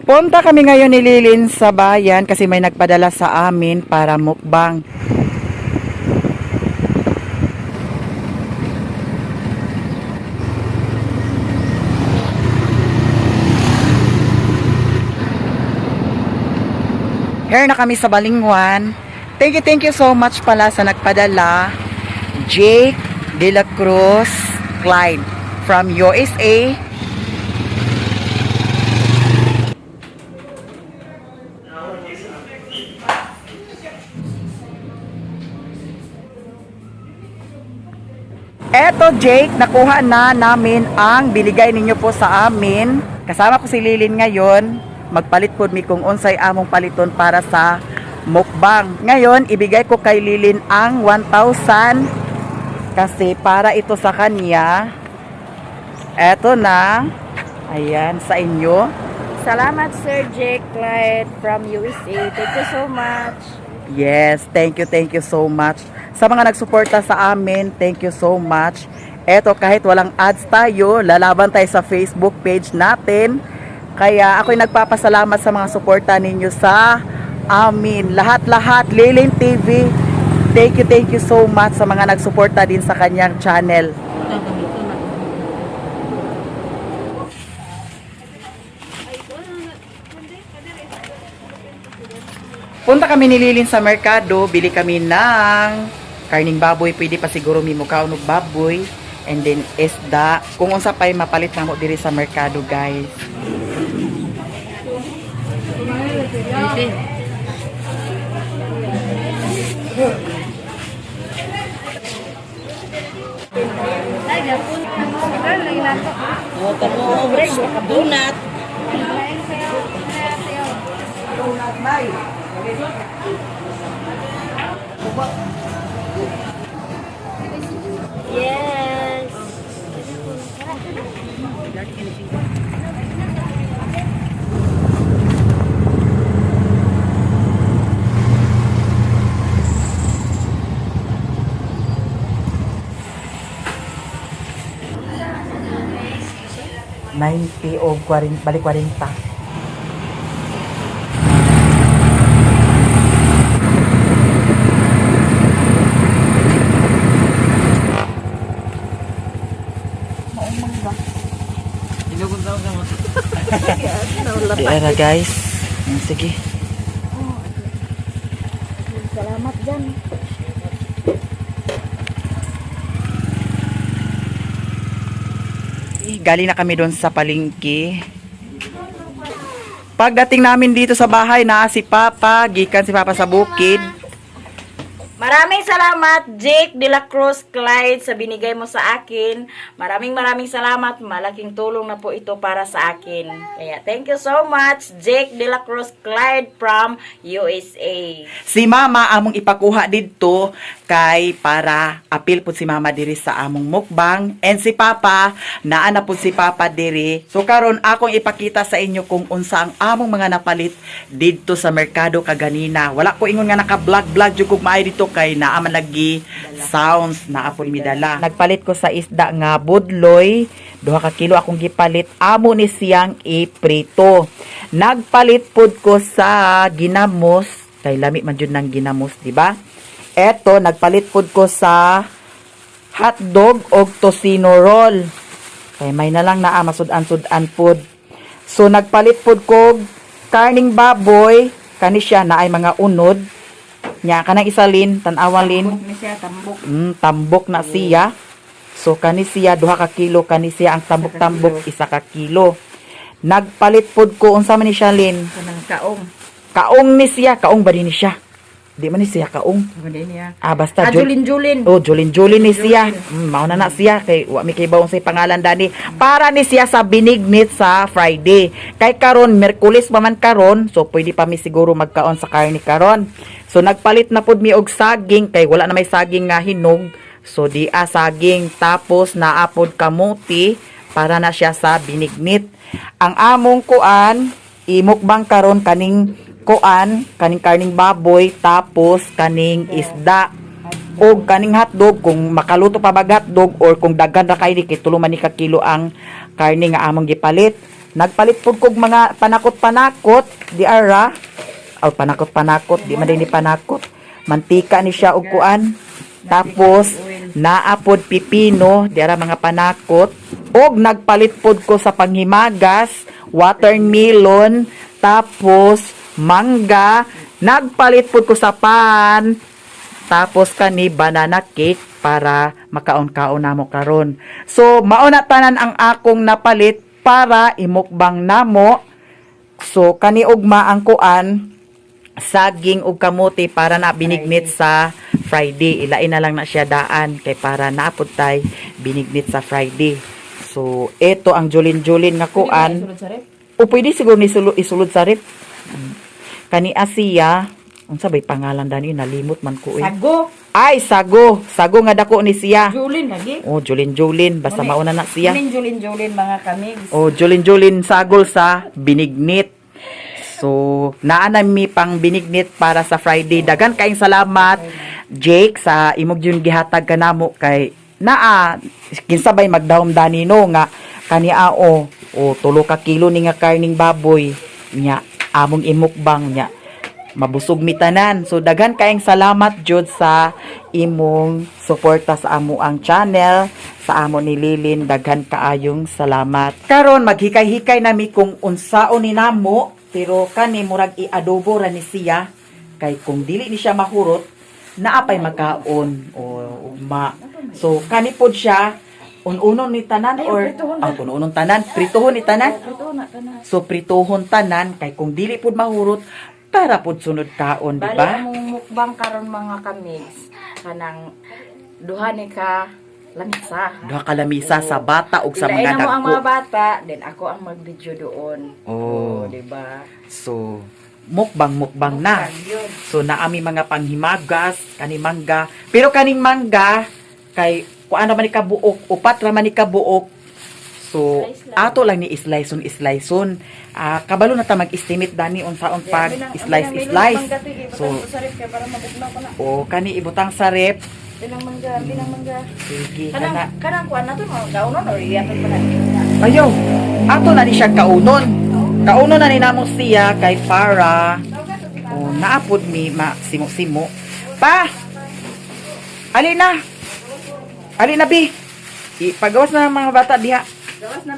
Punta kami ngayon ni Lilin sa bayan kasi may nagpadala sa amin para mukbang. Here na kami sa Balingwan. Thank you so much pala sa nagpadala. Jake De La Cruz Clyde from USA. Eto Jake, nakuha na namin ang biligay ninyo po sa amin. Kasama ko si Lilin ngayon. Magpalit po mi kung unsay among paliton para sa mukbang. Ngayon, ibigay ko kay Lilin ang 1,000 kasi para ito sa kanya. Eto na. Ayan, sa inyo. Salamat Sir Jake Clyde from USA. Thank you so much. Yes, thank you so much. Sa mga nagsuporta sa amin, thank you so much. Eto, kahit walang ads tayo, lalaban tayo sa Facebook page natin. Kaya ako'y nagpapasalamat sa mga suporta ninyo sa amin. Lahat-lahat, Lilin TV, thank you so much sa mga nagsuporta din sa kanyang channel. Punta kami ni Lilin sa merkado, bili kami ng karning baboy, pwede pa siguro mimo kaunog baboy, and then isda. Kung unsa pay mapalit na mo diri sa merkado, guys. Donut. Yes. 90 o 40, balik 40. Di na guys. Sige. Salamat dyan. Galing na kami doon sa palengke. Pagdating namin dito sa bahay na si Papa, gikan si Papa sa bukid. Maraming salamat Jake De La Cruz Clyde sa binigay mo sa akin. Maraming salamat. Malaking tulong na po ito para sa akin. Kaya thank you so much Jake De La Cruz Clyde from USA. Si Mama among ipakuha didto kay para apil pud si Mama diri sa among mukbang, and si Papa naa na pud si Papa diri. So karon akong ipakita sa inyo kung unsa ang among mga napalit didto sa merkado kaganina. Wala ko ingon nga naka-vlog jud kog maayo dito kay naa man lagi sounds na apod midala. Nagpalit ko sa isda nga budloy, 2 ka kilo akong gipalit, amo ni siyang iprito. Nagpalit pud ko sa ginamos, kay lami man jud nang ginamos, di ba? Eto, nagpalit pud ko sa hotdog o tocino roll. Kay may na lang naa masud-an pud. So nagpalit pud ko karning baboy, kani siya na ay mga unod. Nya kanang isalin, tan-awan lin. Tambok na siya. So kani siya 2 ka kilo, kani siya ang tambok-tambok 1 ka kilo. Nagpalit pud ko unsa man ni siya lin? Kanang kaong. Kaong ni siya, kaong ba din ni siya? Di man ni siya kaong. Basta Julin. Oh, Julin ni siya. Mao na siya kay wa mi kay bawon sa pangalan dani. Para ni siya sa binignit sa Friday. Kay karon Miyerkules pa man karon, so pwede pa mi siguro magkaon sa karne karon. So nagpalit na pud mi og saging kay wala na may saging nga hinog. So di saging, tapos naapod kamuti para na siya sa binignit. Ang among kuan imukbang karon kaning kaning karning baboy, tapos kaning isda o kaning hotdog kung makaluto pa ba hotdog, or kung daghan ra kay di kay tulo man ni ka kilo ang karne nga among gipalit. Nagpalit pud kog mga panakot-panakot, di ara. Aw panakot-panakot, di man din ni panakot. Mantika ni siya og kuan. Tapos naapod pipino, di ara mga panakot. Og nagpalit pud ko sa panghimagas, watermelon, tapos mangga, nagpalit pud ko sa pan. Tapos kani banana cake para makaon-kaon namo karon. So mao na tanan ang akong napalit para imukbang namo. So kani ugma ang kuan saging ug kamote para na binignit sa Friday. Ilain na lang na siya daan kay para naapod tay binignit sa Friday. So eto ang julin-julin nga kuan. O pwede siguro ni isulod sa rep. Kani Asia, unsa bay pangalan dani nalimot man ko eh. Sago. Ay, sago. Sago nga dako ni siya. Julin lagi. Oh, Julin. Basta mauna na siya. Julin mga kamigs. Oh, Julin sagol sa binignit. So, naanay mi pang binignit para sa Friday. Dagan kaayong salamat, Jake, sa imog yun gihatag ka namo kay naa kinsabay magdahom danino nga kaniao o 3 ka kilo ni nga karning baboy nya among imukbang nya mabusog mi tanan. So daghan kaayong salamat jud sa imong suporta sa amo ang channel, sa amo ni Lilin, daghan kaayong salamat. Karon maghikay-hikay nami kung unsaon ni namo, pero kani murag i-adobo ra ni siya kay kung dili ni siya mahurot naapay makaon o ugma. So kani pod siya ununon ni tanan or ununon tanan, prituhon ni tanan. So prituhon tanan kay kung dili pod mahurot para pod sunod kaon, di Bali ba? among mukbang karon mga kamigs kanang duha ni ka lamisa. Duha ka lamisa sa bata ug sa Ilain mga na mo ang mga dagko. bata, then ako ang mag-video doon. Oh. di ba? So mukbang na. Yun. So naami mga panghimagas, kani mangga. Pero kaning mangga kay kuan ra man ni kabuok, upat ra man ni kabuok. So ato lang ni slice-on. Kabalo na ta mag-estimate dani unsaon pag slice. So kani ibutang sa rep. Pinang mangga. Sige kana. Kanang kuan nato mo kaunon or iyaton pa na. Ayaw. Ato na ni siya kaunon. Kaunon na ni namo siya kay para naapod mi simo-simo. Pa. Alina bi. Ipagawas na ng mga bata diha.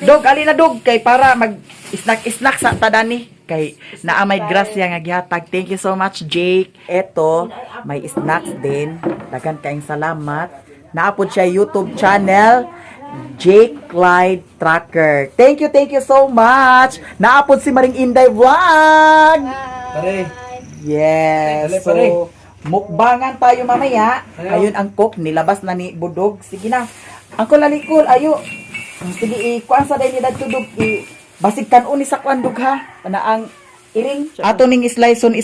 Dog, alina dog kay para mag snack sa tadani kay naamay grasya nga gihatag. Thank you so much, Jake. Eto, may snacks din. Dagan kaayong salamat. Naapod siya YouTube channel, Jake Clyde Tracker. Thank you so much. Naapod si Maring Inday Vlog. Pare. Yes. Dali, pare. So, mukbangan tayo mamaya. Ayun ang cook, nilabas na ni Budog. Sige na. Angkol lalikol, ayo. Sige, kuan sa day ni dadtudog. Basig kanon ni sa kuan dug ha. Ana ang iring. Ato ning slice-on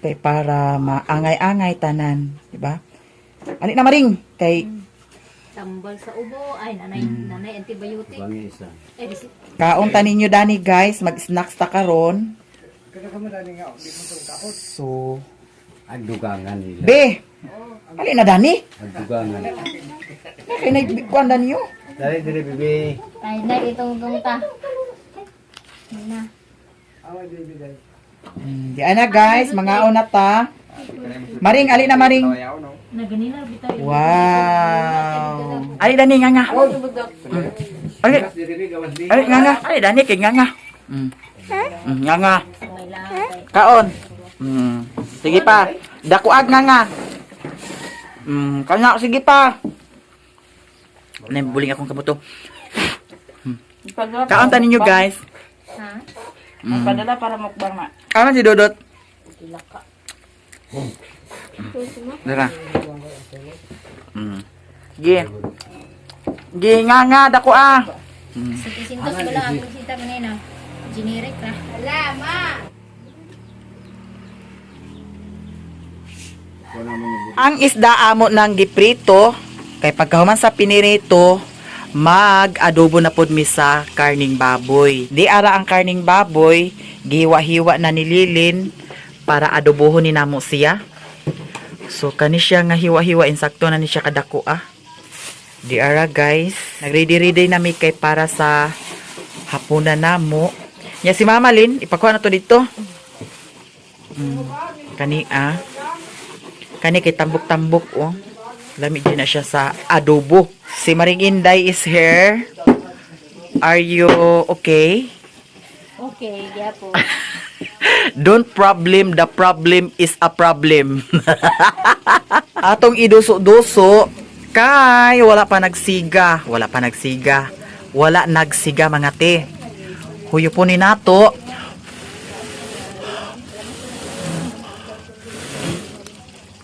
kay para maangay-angay tanan, di ba? Ani na maring kay Tambal sa ubo, ay nanay antibiotic. Eh, di kaon tanin nyo dani guys, mag-snacks ta karon. So, Ang dugangan nila. be. Ali na dani. Ang dugangan. Kay nagkuan dani yo. Dali, bibi. ay na itong ta. Ay na. Di ana guys, mga una ta. Maring, ali na maring. Na ganina bitaw. Wow. Ali dani nga. Ali, ali nga. Ali dani kay nga. Nga. May lang. Kaon. Sige pa. Dakuag nga. Kanya sige pa. Buling akong kabuto. Kaon ta ninyo guys. Ha? Padala para mukbang na. Kaon si Dodot. Dara. Gi nga dako ah. Sintos ba lang akong sita kanina? Generic ra. Wala, ma. Ang isda amo ng giprito kay pagkahuman sa pinirito mag-adobo na pod mi sa karning baboy. Di ara ang karning baboy giwa-hiwa na ni Lilin para adobohon ni namo siya. So kani siya nga hiwa-hiwa insakto na ni siya kadako ah. Di ara guys, nagready-ready na mi kay para sa Hapunan na mo. Nya si Mama Lin, ipakuha na to dito. Kani Kani kay tambok-tambok oh. Lamig din na siya sa adobo. Si Maring Inday is here. Are you okay? Okay, yeah po. Don't problem, the problem is a problem. Atong iduso-duso kay wala pa nagsiga, wala nagsiga mga te. Huyo po ni nato.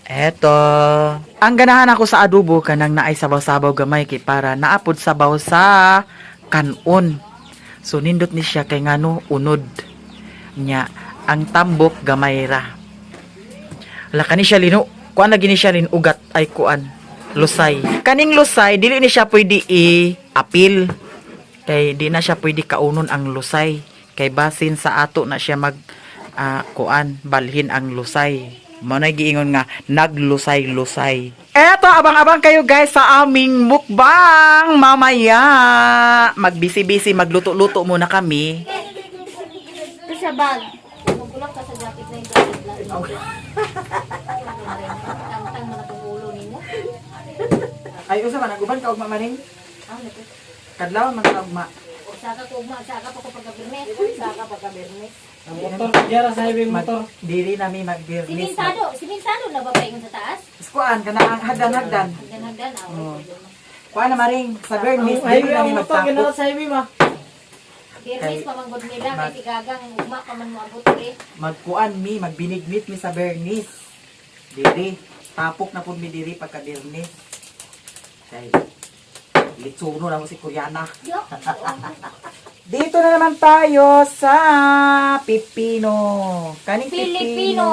Eto, ang ganahan ako sa adobo kanang naay sabaw-sabaw gamay kay para naapod sabaw sa kanon. So nindot ni siya kay ngano unod nya ang tambok gamay ra. Ala kani siya lino, kuan lagi ni siya lin ugat ay kuan lusay. Kaning lusay dili ni siya pwede i-apil. Kay di na siya pwede kaunon ang lusay. Kay basin sa ato na siya mag kuan balhin ang lusay. Manay giingon nga naglusay-lusay. Eto abang-abang kayo guys sa aming mukbang mamaya. Magbisi-bisi magluto-luto muna kami. Ito sa bag. Magulak ka sa jacket na yung jacket lang. Tang-tang mga tungulo ninyo. Ay usa man naguban ka og mamaning? Ito. Kadlaw man ka ugma. Saka ko ugma, saka pa ko pagkabirnes. Saka pagkabirnes. Motor, yara sa highway motor. Diri nami magbirnis. Simentado na ba paingon sa taas? Kuan kana ang hagdan-hagdan. Hagdan-hagdan. Oh. Kuan na maring sa Bernis diri nami magtapos. sa highway ma. Birnes pa manggod nila kay tigagang ugma pa man mo abot eh. Magkuan mi, magbinignit mi sa Bernis. Diri, tapok na pud mi diri pagka Bernis. Kay litsuno na mo si Kuryana. Dito na naman tayo sa Pipino. Kaning Pilipino.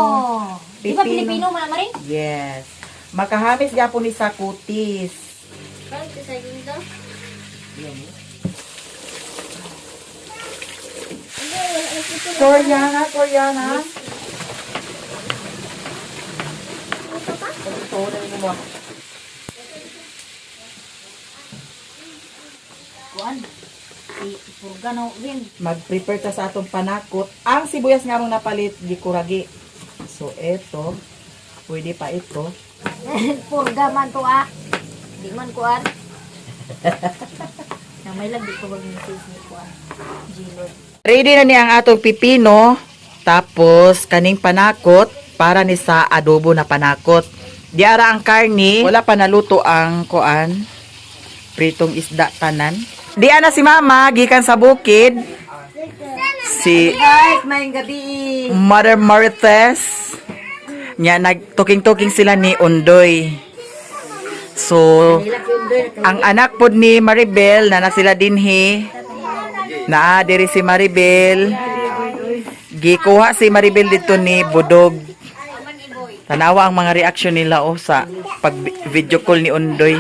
Di ba Pilipino man maring? Yes. Makahamis gyapon ni sa kutis. Kan sa dito. Koreana. Ito na mo. Kuan. Purgano rin. Mag-prepare ta sa atong panakot. Ang sibuyas nga mong napalit, gikuragi. So, eto. Pwede pa ito. Purga man to ah. Di man kuan. Na may lang di ko mag-message ni kuan. Gilod. Ready na ni ang atong pipino. Tapos, kaning panakot para ni sa adobo na panakot. Diara ang karni. Wala pa naluto ang kuan. Pritong isda tanan. Di ana si Mama, gikan sa bukid. Si Guys, may gabi. Mother Marites. Nya nagtuking-tuking sila ni Undoy. So, ang anak pod ni Maribel na sila dinhi. Naa diri si Maribel. Gikuha si Maribel dito ni Budog. Tanawa ang mga reaksyon nila sa pag video call ni Undoy.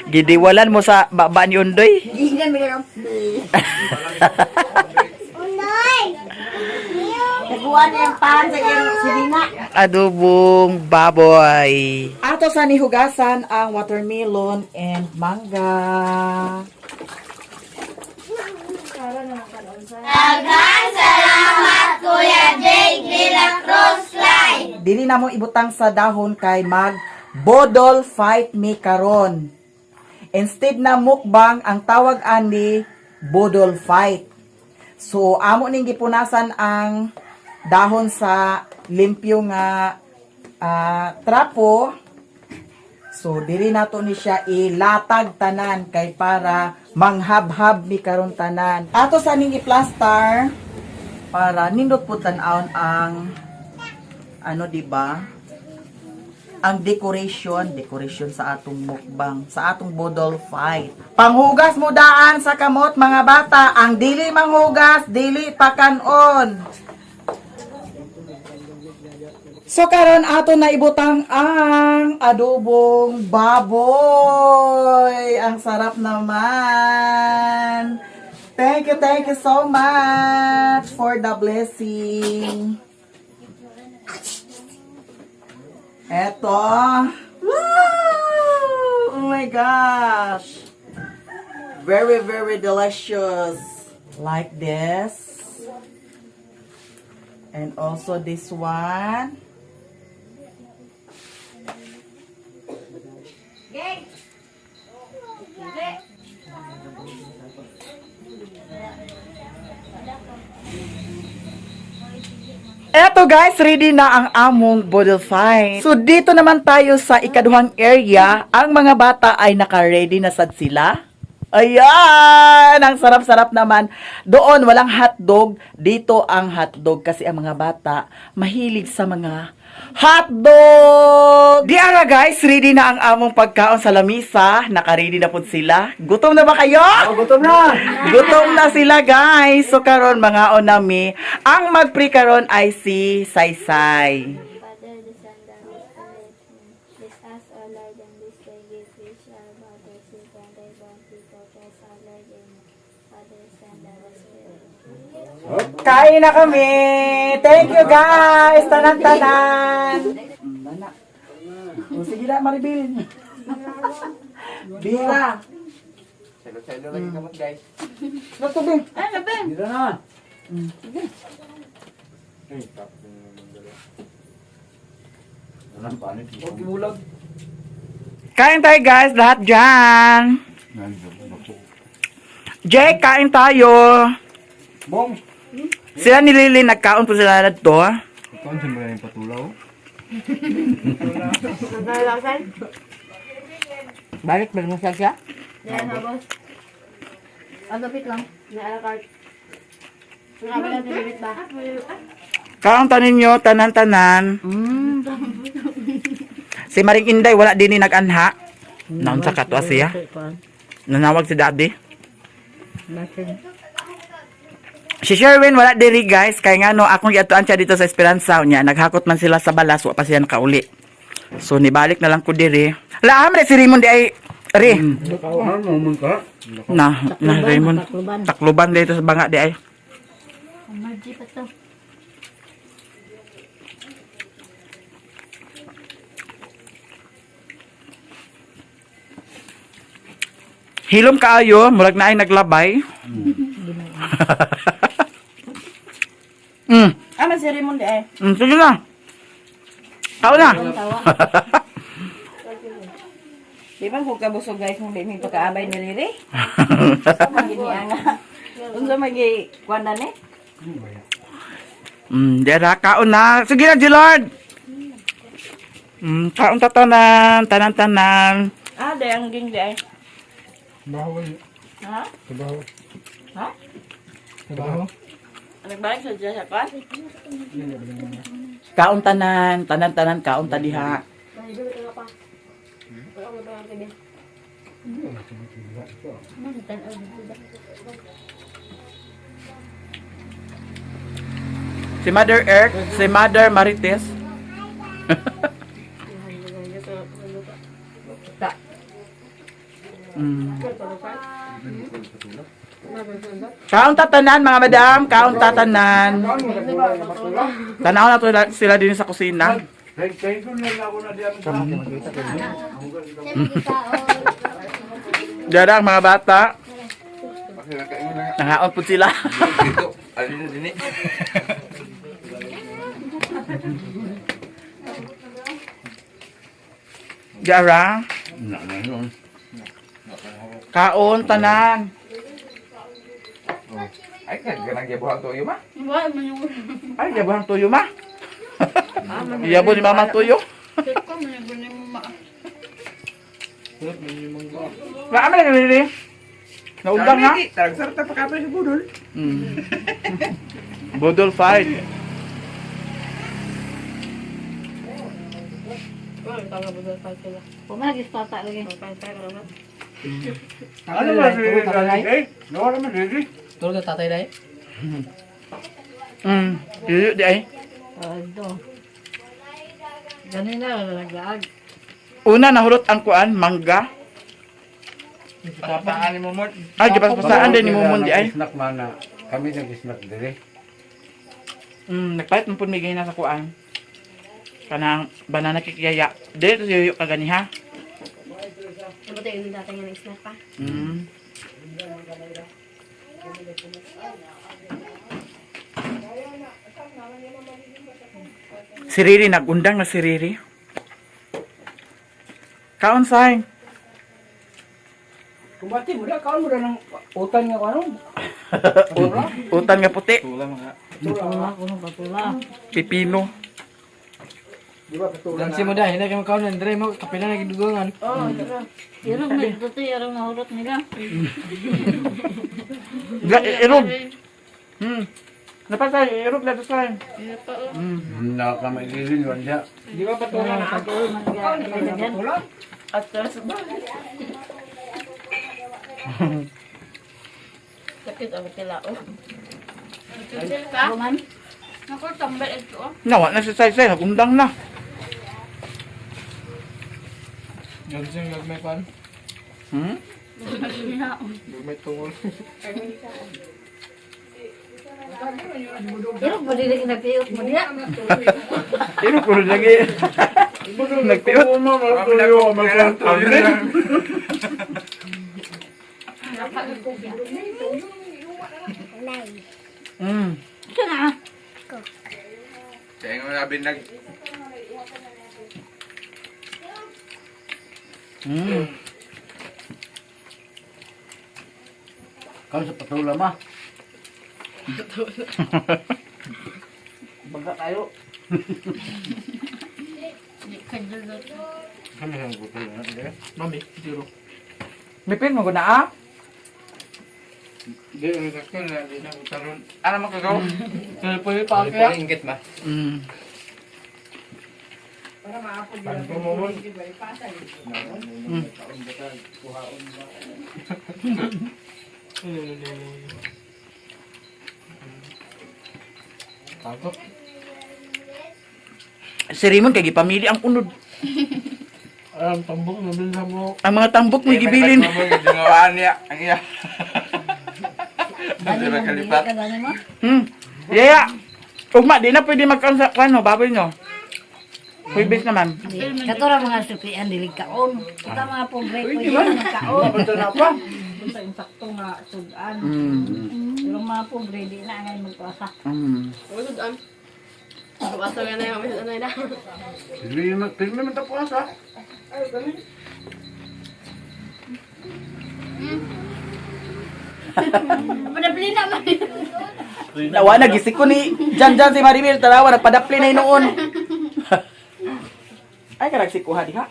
Gidiwalan mo sa baba ni Undoy. Gihingan mo lang. Nagbuwan yung pan sa iyong silina. Adobong baboy. Ato sa nihugasan ang watermelon and mangga. Dili na mo ibutang sa dahon kay mag bodol fight me karon. Instead na mukbang ang tawag ani bodol fight. So amo ning gipunasan ang dahon sa limpyo nga trapo. So dili nato ni siya ilatag tanan kay para manghabhab mi karon tanan. Ato sa ning i-plaster para nindot po tan-awon ang ano di ba? Ang decoration sa atong mukbang, sa atong bodol fight. Panghugas mo daan sa kamot mga bata, ang dili manghugas, dili pakanon. So karon ato na ibutang ang adobong baboy. Ang sarap naman. Thank you so much for the blessing. Eto. Woo! Oh my gosh. Very, very delicious. Like this. And also this one. Eto guys, ready na ang among bodle fight. So dito naman tayo sa ikaduhang area. Ang mga bata ay naka-ready na sad sila. Ayan! Ang sarap-sarap naman. Doon, walang hotdog. Dito ang hotdog kasi ang mga bata mahilig sa mga hotdog! Di ara guys, ready na ang among pagkaon sa lamisa. Naka-ready na po sila. Gutom na ba kayo? Gutom na! Gutom na sila guys. So karon mga onami, ang magpre karon ay si Saysay. Father, the Son, the Holy Spirit. Bless us, O Lord, and this day give which our bodies with and thy bounty protect our Lord and Father, Son, the Holy Spirit. Kain na kami. Thank you guys. Tanan-tanan. O sige na Maribel. Bira. Selo-selo lagi kamot guys. Natubig. Dito na! Huwag ibulag. Kain tayo guys. Lahat dyan. Jake, kain tayo. Bong! Sila ni Lily, nagkaon po sila na to. Ikaw sa mga yung patulaw. Balik ba mo siya? Yan ha, boss. Agapit lang. Na-alakart. Marami lang tinibit ba? Kaon tanin nyo, tanan-tanan. Si Maring Inday, wala din ni nag-anha. Naon sa katwa siya. Nanawag si daddy. Si Sherwin, wala diri guys. Kaya nga no, akong giatuan siya dito sa Esperanza niya. Naghakot man sila sa balas, wa pa siya nakauli. So, nibalik na lang ko diri. Laam re si Raymond di ay, re. Na Raymond. Takluban dito sa banga di ay. Margie pa to. Hilom kaayo, murag na ay naglabay. Ama si Raymond di ay. Sige na. Tao na. Di ba kung kabusog guys mo may pagkaabay ni Riri? Gini nga. Unsa magi kwanda ni? Dera, kaon na. Sige na, Gilard. Kaon tatanan, tanan-tanan. Ah, di ang ging di ay. Bawal. Ha? Trabaho. Ha? Trabaho. Nagbalik sa dyan sa kwan? Kaon tanan, tanan-tanan, kaon tadiha. Si Mother Earth, si Mother Marites. Kaon tatanan mga madam, kaon tatanan. Tanaw na to sila din sa kusina. Dara ang mga bata. Nangaon po sila. Dito, alin na din eh. Dara, kaon tanan. Ay, ganang gibuhang tuyo ma. Ay, yabuhan tuyo ma. Yabo ni mama tuyo. Wala man lang nili. Naundang nga. Tagsar ta pa kapay sa budol. Bodol fight. Pumagis pa ta lagi. Ano ba si Nawala man Riri. Tulog ka tatay dahil? Yuyo di ay. Ado. Ganina naglaag. Una nahurot ang kuan, mangga. Pataan mo mo. Ay, gipaspasan din ni Mumon di ay. Snack mana. Kami nag-snack dire. Nagpalit mo po may na sa kuan. Kanang banana kikiyaya. Dito si Yuyo kaganiha. Ano ba tayo yung dati nga ng snack pa? Si Riri, nagundang na si Riri. Kaon say. Kumbati mo na, kaon mo na ng utan nga ano? Utan nga puti. Tula mga. Pipino. Di ba patulan Dansi mo dah, hindi kayo kaon ng dre mo, kapila na gidugongan. Irog na ito to, irog na urot nila. Irog. Napatay, irog na say. na ka maililin yun siya. Di ba patulan na ako? At sa ba? Sakit ang tilao. Bungan. Naku, tambal ito oh. Nawa na si say, nagundang na. Dansi yung gagmay pan. Gagmay tungol. Irog mo dili kinagpiyot mo diya. Irog ko rin lagi. Nagtiot. Ito na. Kaya nga nabi nag... Kaon sa patulan ma. Baga tayo. Kami ang patulan na. Mami, zero. Mipin mo guna ah. Di, ang sakit na, di na utaron. Ano mo kagaw? Kaya pwede pa kaya? Ingit ba? Tanto mo mo. Tanto. Si Raymond kay gipamili ang unod. Ang tambok, nabilhan mo. Ang mga tambok mo gibilin. Gawaan niya. Ang iya. Hindi ba kalipat? Kagani mo. Yeah. Ugma, di na pwede magkansa kano, baboy nyo. Huibis naman. Katura mga supian dili kaon. Kita mga pobre ko yan kaon. Sa insakto nga sudan. Pero mga pobre di na ngay magpasa. Tignan mo tapos ha. Padapli na man. Nawa, nagisik ko ni Jan si Maribel. Tarawa, nagpadapli na yun noon. Ay, kanagsikuha di ha.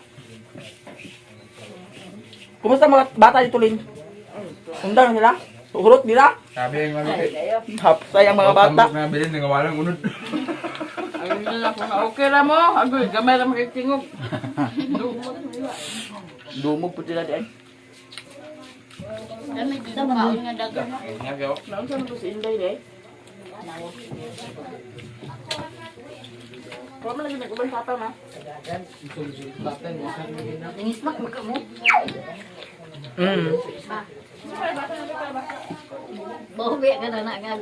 Kumusta mga bata dito, Lin? Undang nila? Uhurot nila? Sabi yung mga Hapsay ang mga bata. Tambok na bilin, nangawalang unod. Okay ra mo. Agoy, gamay ra makitingog. Dumog po sila di ay. Sa mga nga dagan. Nagaw. Naunsa man to si Inday de? Ko man lagi nagubay sa na. Tingismak mo ka mo. Bobe ka na nga.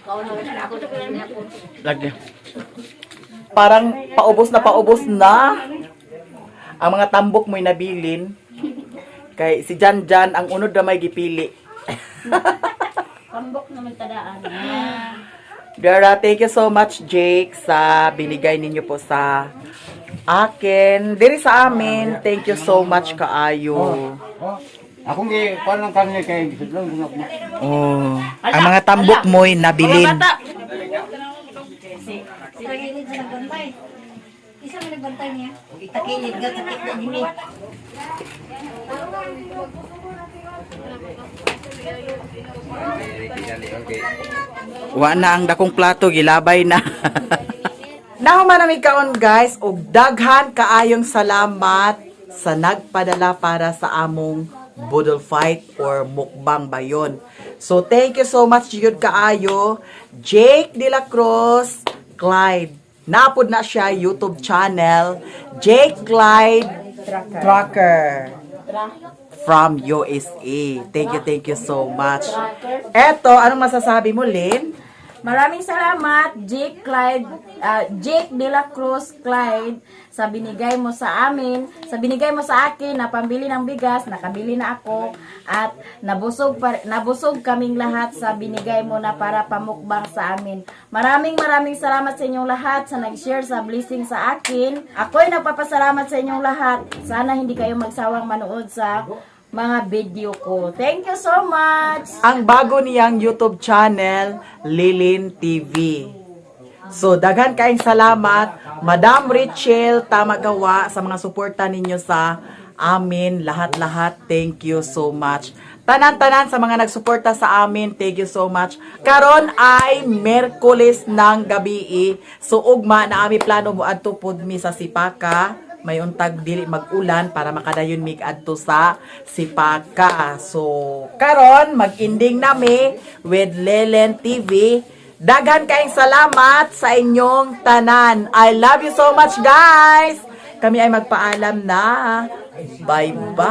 Kaon na ako sa kanya ko. Lagi. Parang paubos na. Ang mga tambok mo'y nabilin. Kay si Jan ang unod na may gipili. Pambok naman tadaan. Dara, thank you so much, Jake, sa binigay ninyo po sa akin. Diri sa amin, thank you so much, kaayo. Oh. Akong kuan lang kami kay gisidlong guna ko. Oh, ang mga tambok mo'y nabilin. Sila gilid sa nagbantay. Isa man nagbantay niya. Itakilid ka sakit na dini. Okay. Wa na ang dakong plato, gilabay na. Nahuman namin kaon guys, og daghan kaayong salamat sa nagpadala para sa among Boodle Fight or mukbang ba yun. So thank you so much yun kaayo, Jake De La Cruz, Clyde. Napod na siya YouTube channel, Jake Clyde Trucker from USA. Thank you so much. Eto, anong masasabi mo, Lynn? Maraming salamat, Jake De La Cruz Clyde, sa binigay mo sa amin, sa binigay mo sa akin na pambili ng bigas, nakabili na ako, at nabusog kaming lahat sa binigay mo na para pamukbang sa amin. Maraming salamat sa inyong lahat sa nag-share sa blessing sa akin. Ako'y nagpapasalamat sa inyong lahat. Sana hindi kayo magsawang manood sa mga video ko. Thank you so much! Ang bago niyang YouTube channel, Lilin TV. So, daghan kaayong salamat, Madam Rachel Tamagawa, sa mga suporta ninyo sa amin, lahat-lahat. Thank you so much. Tanan-tanan sa mga nagsuporta sa amin, thank you so much. Karon ay Merkulis ng gabi. So, ugma na ami plano mo adto pod mi sa Sipaka. May untag dili mag-ulan para makadayon mig adto sa Sipaka. So, karon mag-ending nami with Lilin TV. Daghan kayong salamat sa inyong tanan. I love you so much, guys. Kami ay magpaalam na. Bye-bye.